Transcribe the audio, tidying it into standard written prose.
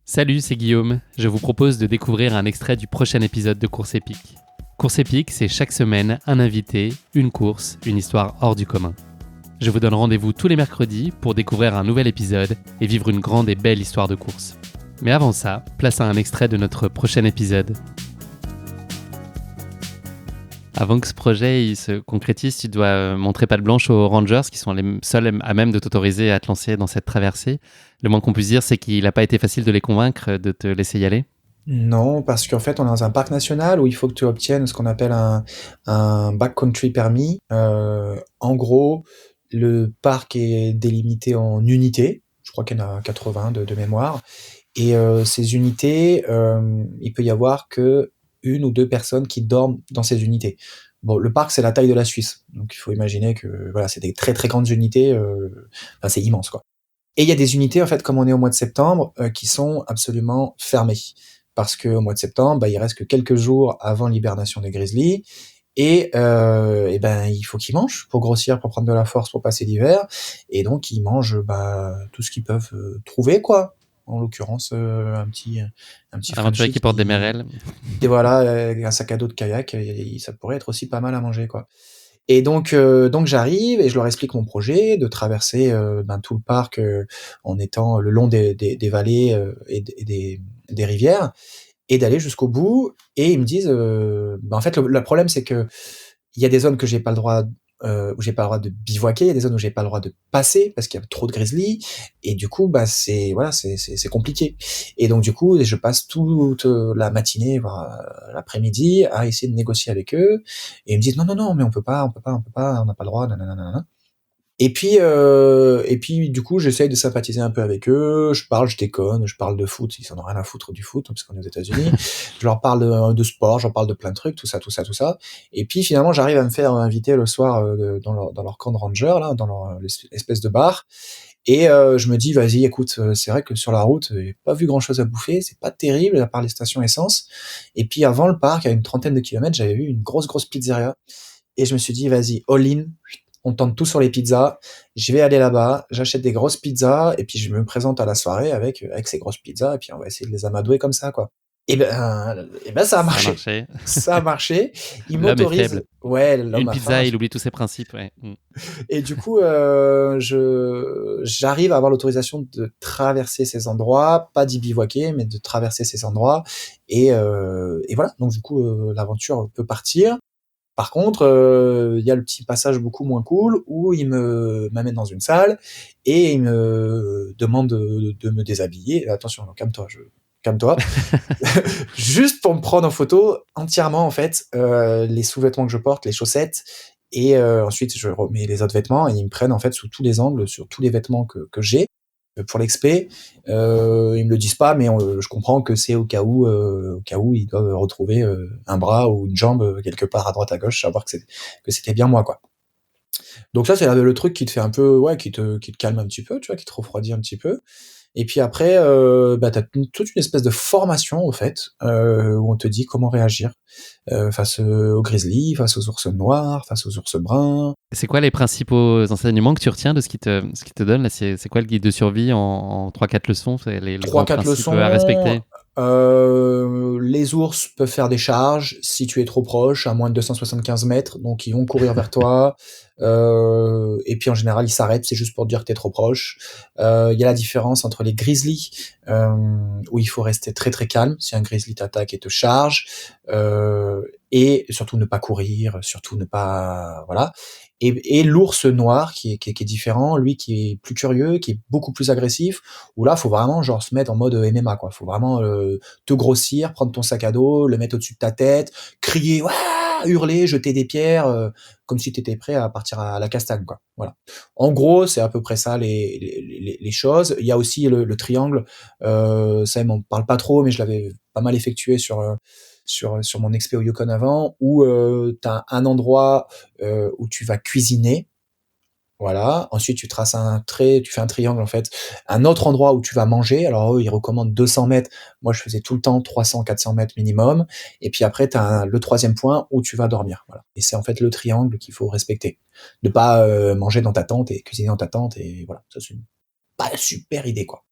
Salut, c'est Guillaume. Je vous propose de découvrir un extrait du prochain épisode de Course épique. Course épique, c'est chaque semaine un invité, une course, une histoire hors du commun. Je vous donne rendez-vous tous les mercredis pour découvrir un nouvel épisode et vivre une grande et belle histoire de course. Mais avant ça, place à un extrait de notre prochain épisode. Avant que ce projet il se concrétise, tu dois montrer patte blanche aux Rangers qui sont les seuls à même de t'autoriser à te lancer dans cette traversée. Le moins qu'on puisse dire, c'est qu'il n'a pas été facile de les convaincre de te laisser y aller. Non, parce qu'en fait, on est dans un parc national où il faut que tu obtiennes ce qu'on appelle un backcountry permis. En gros, le parc est délimité en unités. Je crois qu'il y en a 80 de mémoire. Et ces unités, il peut y avoir que une ou deux personnes qui dorment dans ces unités. Bon, le parc, c'est la taille de la Suisse. Donc, il faut imaginer que voilà, c'est des très très grandes unités. Enfin, c'est immense, quoi. Et il y a des unités, en fait, comme on est au mois de septembre, qui sont absolument fermées. Parce qu'au mois de septembre, il reste que quelques jours avant l'hibernation des grizzlies. Et ben, il faut qu'ils mangent pour grossir, pour prendre de la force, pour passer l'hiver. Et donc, ils mangent tout ce qu'ils peuvent trouver, quoi. En l'occurrence, un petit Un aventurier Frenchie qui porte des qui... merelles. Et voilà, un sac à dos de kayak, ça pourrait être aussi pas mal à manger, quoi. Et donc j'arrive et je leur explique mon projet de traverser tout le parc en étant le long des vallées des rivières et d'aller jusqu'au bout. Et ils me disent, en fait, le problème, c'est que il y a des zones que j'ai pas le droit, où j'ai pas le droit de bivouaquer, il y a des zones où j'ai pas le droit de passer parce qu'il y a trop de grizzlies. Et du coup, c'est voilà, c'est compliqué. Et donc du coup, je passe toute la matinée, voire l'après-midi, à essayer de négocier avec eux. Et ils me disent non, non, non, mais on peut pas, on n'a pas le droit, nanana. Et puis, du coup, j'essaye de sympathiser un peu avec eux. Je parle, je déconne, je parle de foot. Ils en ont rien à foutre du foot, parce qu'on est aux États-Unis. Je leur parle de sport, j'en parle de plein de trucs, tout ça. Et puis, finalement, j'arrive à me faire inviter le soir dans leur camp de ranger, là, dans leur espèce de bar. Et je me dis, vas-y, écoute, c'est vrai que sur la route, j'ai pas vu grand-chose à bouffer. C'est pas terrible, à part les stations essence. Et puis, avant le parc, à une trentaine de kilomètres, j'avais vu une grosse pizzeria. Et je me suis dit, vas-y, all-in, on tente tout sur les pizzas. Je vais aller là-bas, j'achète des grosses pizzas, et puis je me présente à la soirée avec ces grosses pizzas, et puis on va essayer de les amadouer comme ça, quoi. Et ben ça a Ça a marché. marché. Ça a marché. Ils L'homme est faible. m'autorisent. Ouais, l'homme Une a faim. pizza, il oublie tous ses principes. Ouais. Et du coup, j'arrive à avoir l'autorisation de traverser ces endroits, pas d'y bivouaquer, mais de traverser ces endroits. Et voilà. Donc du coup, l'aventure peut partir. Par contre, il y a le petit passage beaucoup moins cool où il m'amène dans une salle et il me demande de me déshabiller. Attention, non, calme-toi. Juste pour me prendre en photo entièrement, en fait, les sous-vêtements que je porte, les chaussettes, et ensuite je remets les autres vêtements et ils me prennent en fait sous tous les angles, sur tous les vêtements que j'ai pour l'expé. Ils me le disent pas, mais je comprends que c'est au cas où ils doivent retrouver un bras ou une jambe quelque part à droite à gauche, savoir que c'était bien moi, quoi. Donc ça, c'est le truc qui te fait un peu, ouais, qui te calme un petit peu, tu vois, qui te refroidit un petit peu. Et puis après, t'as toute une espèce de formation, au fait, où on te dit comment réagir face aux grizzlies, face aux ours noirs, face aux ours bruns. C'est quoi les principaux enseignements que tu retiens de ce qui te donne là, c'est quoi le guide de survie en 3-4 leçons? C'est les Trois, grands quatre principes à leçons. respecter? Les ours peuvent faire des charges si tu es trop proche, à moins de 275 mètres, donc ils vont courir vers toi. Et puis en général, ils s'arrêtent, c'est juste pour te dire que t'es trop proche. Il y a la différence entre les grizzlies, où il faut rester très très calme si un grizzly t'attaque et te charge, et surtout ne pas courir, surtout ne pas... Voilà. Et l'ours noir qui est différent, lui qui est plus curieux, qui est beaucoup plus agressif, où là faut vraiment genre se mettre en mode MMA, quoi. Faut vraiment te grossir, prendre ton sac à dos, le mettre au-dessus de ta tête, crier, ouah, hurler, jeter des pierres, comme si t'étais prêt à partir à la castagne, quoi. Voilà. En gros, c'est à peu près ça les choses. Il y a aussi le triangle, ça il m'en parle pas trop, mais je l'avais pas mal effectué sur mon expé au Yukon avant, où t'as un endroit où tu vas cuisiner. Voilà. Ensuite, tu traces un trait, tu fais un triangle, en fait. Un autre endroit où tu vas manger. Alors, eux, ils recommandent 200 mètres. Moi, je faisais tout le temps 300, 400 mètres minimum. Et puis après, t'as le troisième point où tu vas dormir. Voilà. Et c'est en fait le triangle qu'il faut respecter. Ne pas manger dans ta tente et cuisiner dans ta tente. Et voilà. Ça, c'est pas une super idée, quoi.